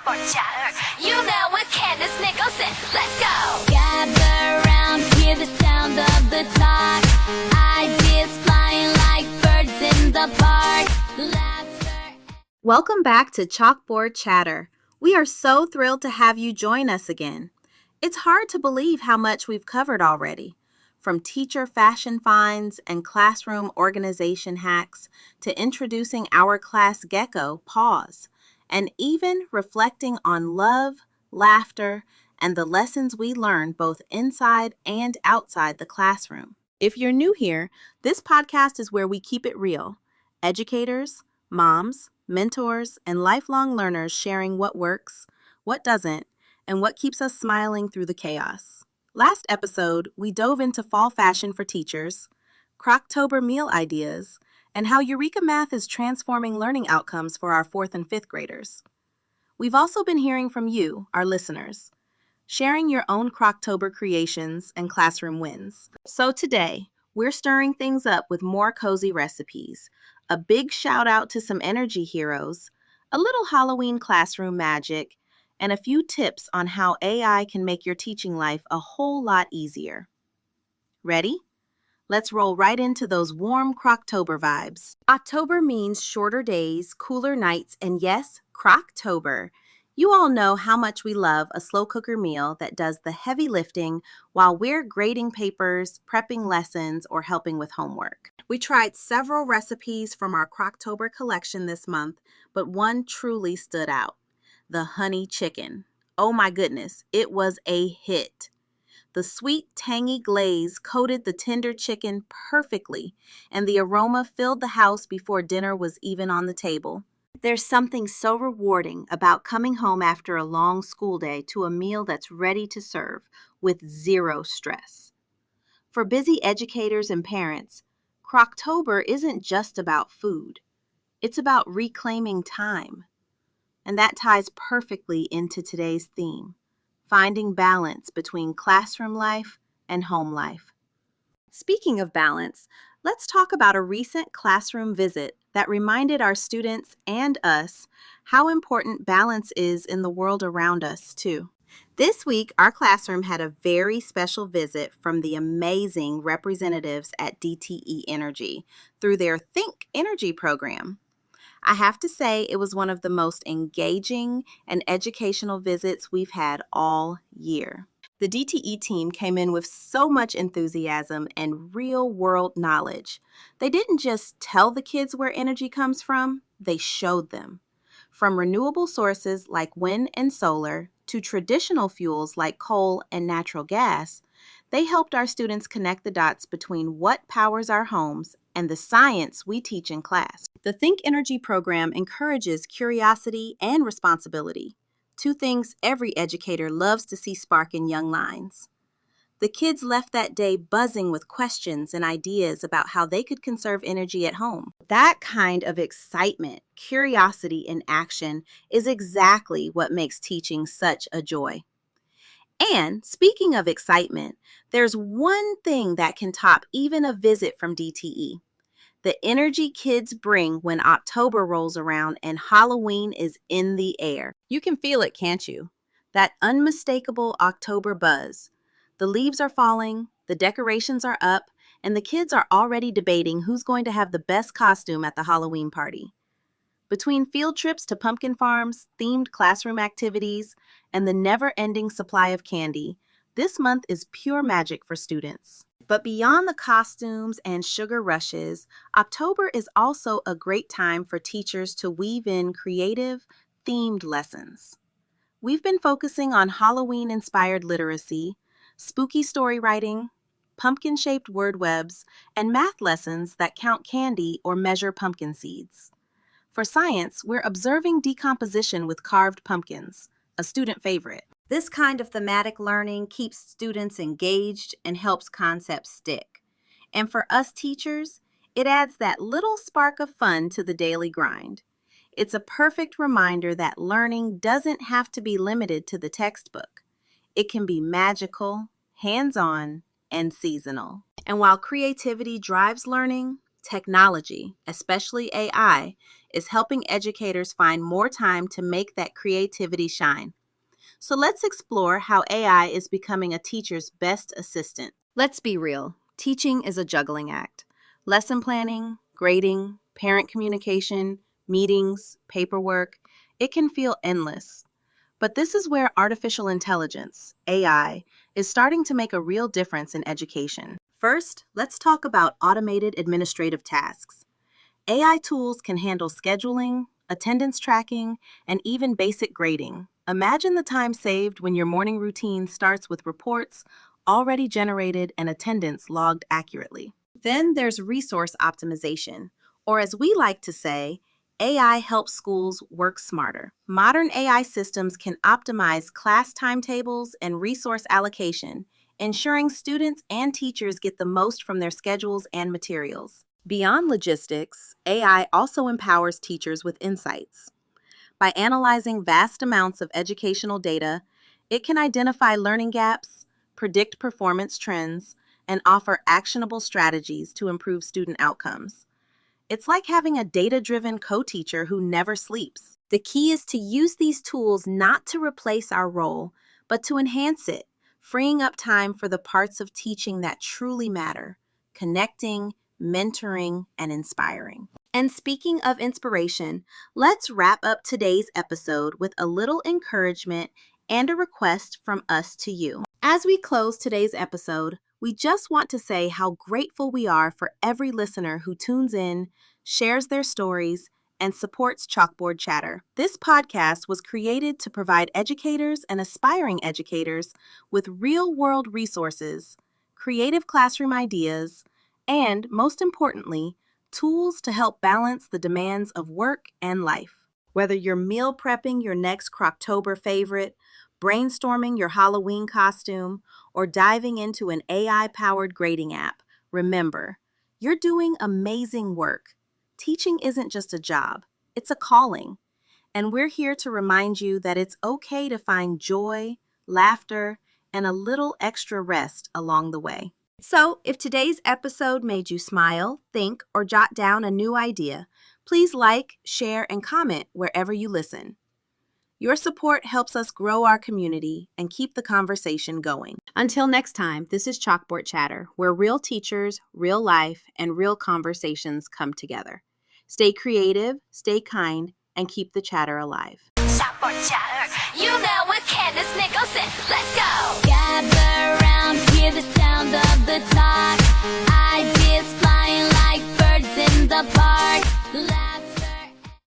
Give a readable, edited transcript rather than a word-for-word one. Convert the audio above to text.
Chalkboard Chatter. You know what Candice Nicholson. Let's go. Gather round, hear the sound of the talk. Ideas flying like birds in the park. Laughter. Welcome back to Chalkboard Chatter. We are so thrilled to have you join us again. It's hard to believe how much we've covered already. From teacher fashion finds and classroom organization hacks to introducing our class gecko, Pause, and even reflecting on love, laughter, and the lessons we learned both inside and outside the classroom. If you're new here, this podcast is where we keep it real. Educators, moms, mentors, and lifelong learners sharing what works, what doesn't, and what keeps us smiling through the chaos. Last episode, we dove into fall fashion for teachers, Crocktober meal ideas, and how Eureka Math is transforming learning outcomes for our 4th and 5th graders. We've also been hearing from you, our listeners, sharing your own Crocktober creations and classroom wins. So today, we're stirring things up with more cozy recipes, a big shout out to some energy heroes, a little Halloween classroom magic, and a few tips on how AI can make your teaching life a whole lot easier. Ready? Let's roll right into those warm Crocktober vibes. October means shorter days, cooler nights, and yes, Crocktober. You all know how much we love a slow cooker meal that does the heavy lifting while we're grading papers, prepping lessons, or helping with homework. We tried several recipes from our Crocktober collection this month, but one truly stood out. The honey chicken. Oh my goodness, it was a hit. The sweet, tangy glaze coated the tender chicken perfectly, and the aroma filled the house before dinner was even on the table. There's something so rewarding about coming home after a long school day to a meal that's ready to serve with zero stress. For busy educators and parents, Crocktober isn't just about food. It's about reclaiming time. And that ties perfectly into today's theme, finding balance between classroom life and home life. Speaking of balance, let's talk about a recent classroom visit that reminded our students and us how important balance is in the world around us, too. This week, our classroom had a very special visit from the amazing representatives at DTE Energy through their Think Energy program. I have to say it was one of the most engaging and educational visits we've had all year. The DTE team came in with so much enthusiasm and real-world knowledge. They didn't just tell the kids where energy comes from, they showed them. From renewable sources like wind and solar to traditional fuels like coal and natural gas, they helped our students connect the dots between what powers our homes and the science we teach in class. The Think Energy program encourages curiosity and responsibility, two things every educator loves to see spark in young minds. The kids left that day buzzing with questions and ideas about how they could conserve energy at home. That kind of excitement, curiosity, and action is exactly what makes teaching such a joy. And speaking of excitement, there's one thing that can top even a visit from DTE. The energy kids bring when October rolls around and Halloween is in the air. You can feel it, can't you? That unmistakable October buzz. The leaves are falling, the decorations are up, and the kids are already debating who's going to have the best costume at the Halloween party. Between field trips to pumpkin farms, themed classroom activities, and the never-ending supply of candy, this month is pure magic for students. But beyond the costumes and sugar rushes, October is also a great time for teachers to weave in creative, themed lessons. We've been focusing on Halloween-inspired literacy, spooky story writing, pumpkin-shaped word webs, and math lessons that count candy or measure pumpkin seeds. For science, we're observing decomposition with carved pumpkins, a student favorite. This kind of thematic learning keeps students engaged and helps concepts stick. And for us teachers, it adds that little spark of fun to the daily grind. It's a perfect reminder that learning doesn't have to be limited to the textbook. It can be magical, hands-on, and seasonal. And while creativity drives learning, Technology, especially AI, is helping educators find more time to make that creativity shine. So let's explore how AI is becoming a teacher's best assistant. Let's be real. Teaching is a juggling act. Lesson planning, grading, parent communication, meetings, paperwork, it can feel endless. But this is where artificial intelligence, AI, is starting to make a real difference in education. First, let's talk about automated administrative tasks. AI tools can handle scheduling, attendance tracking, and even basic grading. Imagine the time saved when your morning routine starts with reports already generated and attendance logged accurately. Then there's resource optimization, or as we like to say, AI helps schools work smarter. Modern AI systems can optimize class timetables and resource allocation, ensuring students and teachers get the most from their schedules and materials. Beyond logistics, AI also empowers teachers with insights. By analyzing vast amounts of educational data, it can identify learning gaps, predict performance trends, and offer actionable strategies to improve student outcomes. It's like having a data-driven co-teacher who never sleeps. The key is to use these tools not to replace our role, but to enhance it, freeing up time for the parts of teaching that truly matter: connecting, mentoring, and inspiring. And speaking of inspiration, let's wrap up today's episode with a little encouragement and a request from us to you. As we close today's episode, we just want to say how grateful we are for every listener who tunes in, shares their stories, and supports Chalkboard Chatter. This podcast was created to provide educators and aspiring educators with real-world resources, creative classroom ideas, and, most importantly, tools to help balance the demands of work and life. Whether you're meal prepping your next Crocktober favorite, brainstorming your Halloween costume, or diving into an AI-powered grading app, remember, you're doing amazing work. Teaching isn't just a job, it's a calling. And we're here to remind you that it's okay to find joy, laughter, and a little extra rest along the way. So, if today's episode made you smile, think, or jot down a new idea, please like, share, and comment wherever you listen. Your support helps us grow our community and keep the conversation going. Until next time, this is Chalkboard Chatter, where real teachers, real life, and real conversations come together. Stay creative, stay kind, and keep the chatter alive. Chalkboard Chatter, you know with Candice Nicholson. Let's go! Gather round, hear the sound of the talk. Ideas flying like birds in the park.